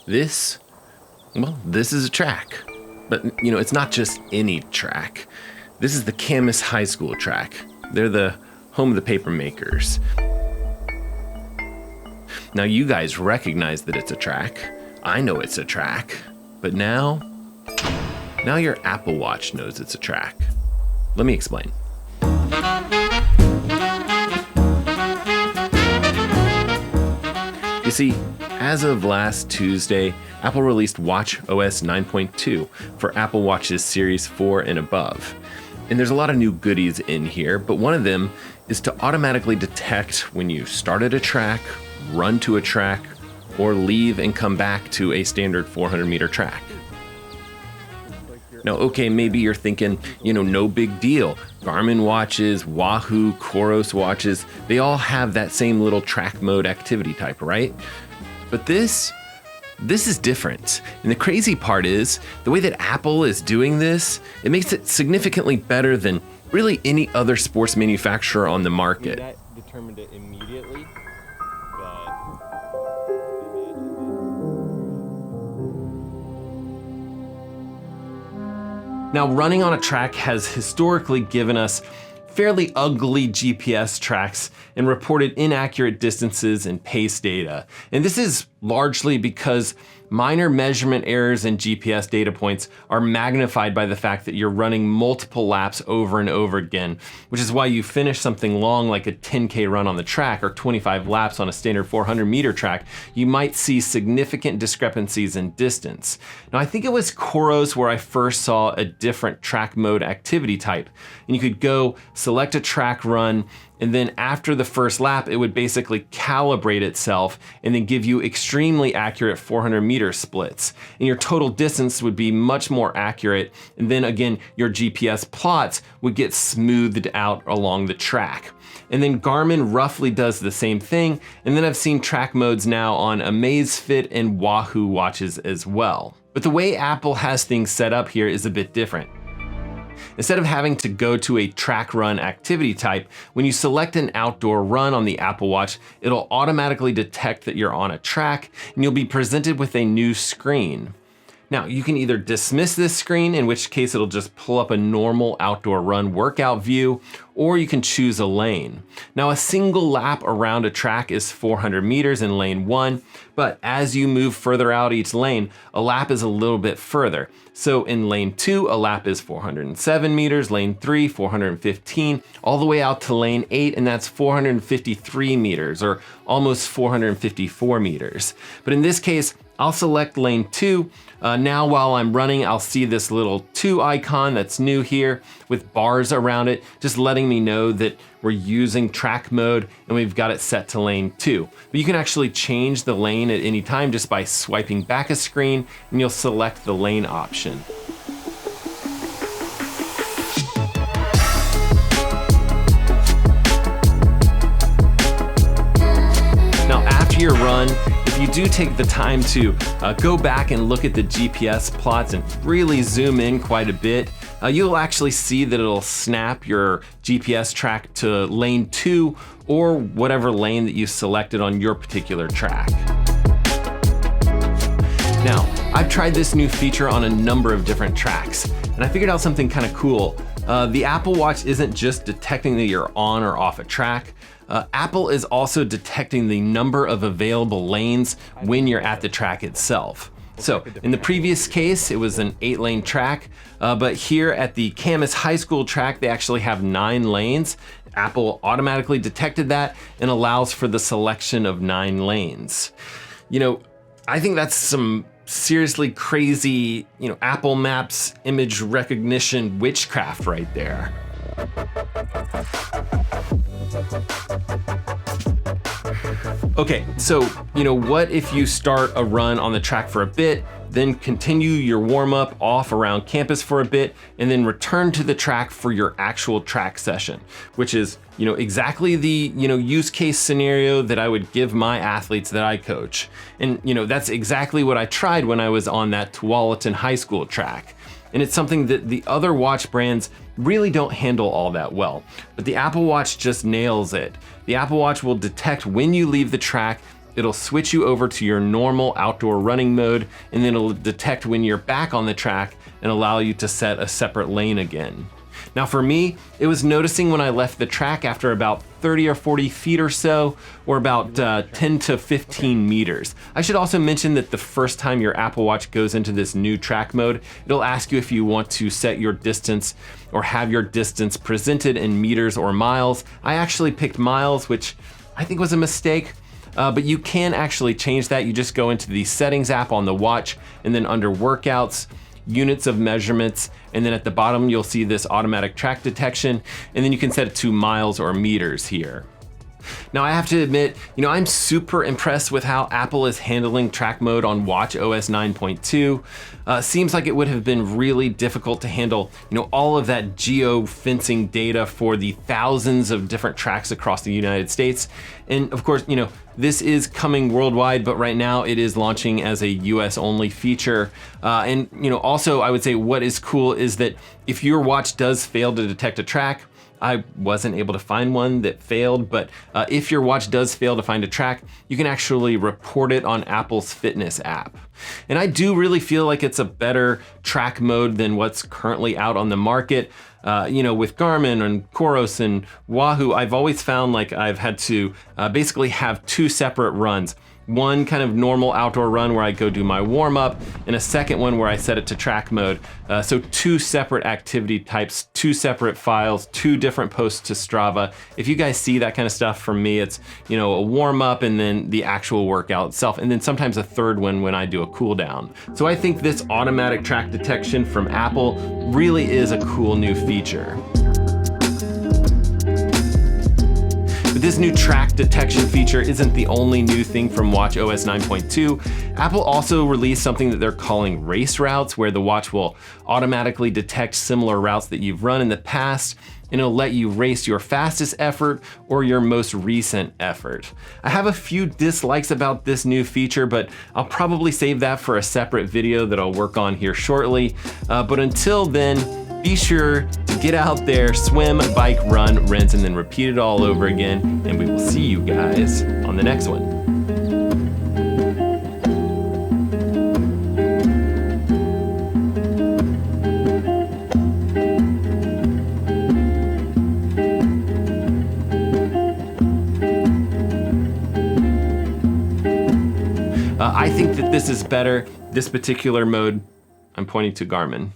This, well, this is a track. But, it's not just any track. This is the Camas High School track. They're the home of the paper makers. Now, you guys recognize that it's a track. I know it's a track. But now your Apple Watch knows it's a track. Let me explain. You see, as of last Tuesday, Apple released WatchOS 9.2 for Apple Watches Series 4 and above. And there's a lot of new goodies in here, but one of them is to automatically detect when you start at a track, run to a track, or leave and come back to a standard 400-meter track. Now, okay, maybe you're thinking, no big deal. Garmin watches, Wahoo, Coros watches, they all have that same little track mode activity type, right? But this is different. And the crazy part is, the way that Apple is doing this, it makes it significantly better than really any other sports manufacturer on the market. That determined it immediately, Now, running on a track has historically given us fairly ugly GPS tracks and reported inaccurate distances and pace data. And this is largely because minor measurement errors in GPS data points are magnified by the fact that you're running multiple laps over and over again, which is why you finish something long like a 10K run on the track or 25 laps on a standard 400-meter track, you might see significant discrepancies in distance. Now, I think it was Coros where I first saw a different track mode activity type. And you could go select a track run, and then after the first lap, it would basically calibrate itself and then give you extremely accurate 400-meter splits. And your total distance would be much more accurate. And then again, your GPS plots would get smoothed out along the track. And then Garmin roughly does the same thing. And then I've seen track modes now on Amazfit and Wahoo watches as well. But the way Apple has things set up here is a bit different. Instead of having to go to a track run activity type, when you select an outdoor run on the Apple Watch, it'll automatically detect that you're on a track and you'll be presented with a new screen. Now, you can either dismiss this screen, in which case it'll just pull up a normal outdoor run workout view, or you can choose a lane. Now, a single lap around a track is 400 meters in lane 1, but as you move further out each lane, a lap is a little bit further. So in lane 2, a lap is 407 meters, lane 3, 415, all the way out to lane 8, and that's 453 meters, or almost 454 meters. But in this case, I'll select lane 2. Now while I'm running, I'll see this little 2 icon that's new here with bars around it, just letting me know that we're using track mode and we've got it set to lane 2. But you can actually change the lane at any time just by swiping back a screen and you'll select the lane option. Now after your run, if you do take the time to go back and look at the GPS plots and really zoom in quite a bit, you'll actually see that it'll snap your GPS track to lane 2 or whatever lane that you selected on your particular track. Now, I've tried this new feature on a number of different tracks, and I figured out something kind of cool. The Apple Watch isn't just detecting that you're on or off a track. Apple is also detecting the number of available lanes when you're at the track itself. So in the previous case, it was an 8-lane track, but here at the Camas High School track, they actually have 9 lanes. Apple automatically detected that and allows for the selection of 9 lanes. I think that's some seriously crazy, Apple Maps image recognition witchcraft right there. Okay, so, what if you start a run on the track for a bit, then continue your warm-up off around campus for a bit, and then return to the track for your actual track session, which is, exactly the, use case scenario that I would give my athletes that I coach. And, that's exactly what I tried when I was on that Tualatin High School track. And it's something that the other watch brands really don't handle all that well. But the Apple Watch just nails it. The Apple Watch will detect when you leave the track. it'll switch you over to your normal outdoor running mode, and then it'll detect when you're back on the track and allow you to set a separate lane again. Now for me, it was noticing when I left the track after about 30 or 40 feet or so, or about 10 to 15 meters. I should also mention that the first time your Apple Watch goes into this new track mode, it'll ask you if you want to set your distance or have your distance presented in meters or miles. I actually picked miles, which I think was a mistake. But you can actually change that. You just go into the settings app on the watch, and then under workouts, units of measurements, and then at the bottom you'll see this automatic track detection, and then you can set it to miles or meters here. Now I have to admit, I'm super impressed with how Apple is handling track mode on WatchOS 9.2. Seems like it would have been really difficult to handle, all of that geo-fencing data for the thousands of different tracks across the United States. And of course, this is coming worldwide, but right now it is launching as a US only feature. And also I would say what is cool is that if your watch does fail to detect a track, I wasn't able to find one that failed, but if your watch does fail to find a track, you can actually report it on Apple's fitness app. And I do really feel like it's a better track mode than what's currently out on the market. With Garmin and Coros and Wahoo, I've always found like I've had to basically have two separate runs. One kind of normal outdoor run where I go do my warm up, and a second one where I set it to track mode. So two separate activity types, two separate files, two different posts to Strava. If you guys see that kind of stuff from me, it's a warm up and then the actual workout itself, and then sometimes a third one when I do a cool down. So I think this automatic track detection from Apple really is a cool new feature. But this new track detection feature isn't the only new thing from WatchOS 9.2. Apple also released something that they're calling race routes, where the watch will automatically detect similar routes that you've run in the past, and it'll let you race your fastest effort or your most recent effort. I have a few dislikes about this new feature, but I'll probably save that for a separate video that I'll work on here shortly. But until then, be sure to get out there, swim, bike, run, rinse, and then repeat it all over again. And we will see you guys on the next one. I think that this is better, this particular mode. I'm pointing to Garmin.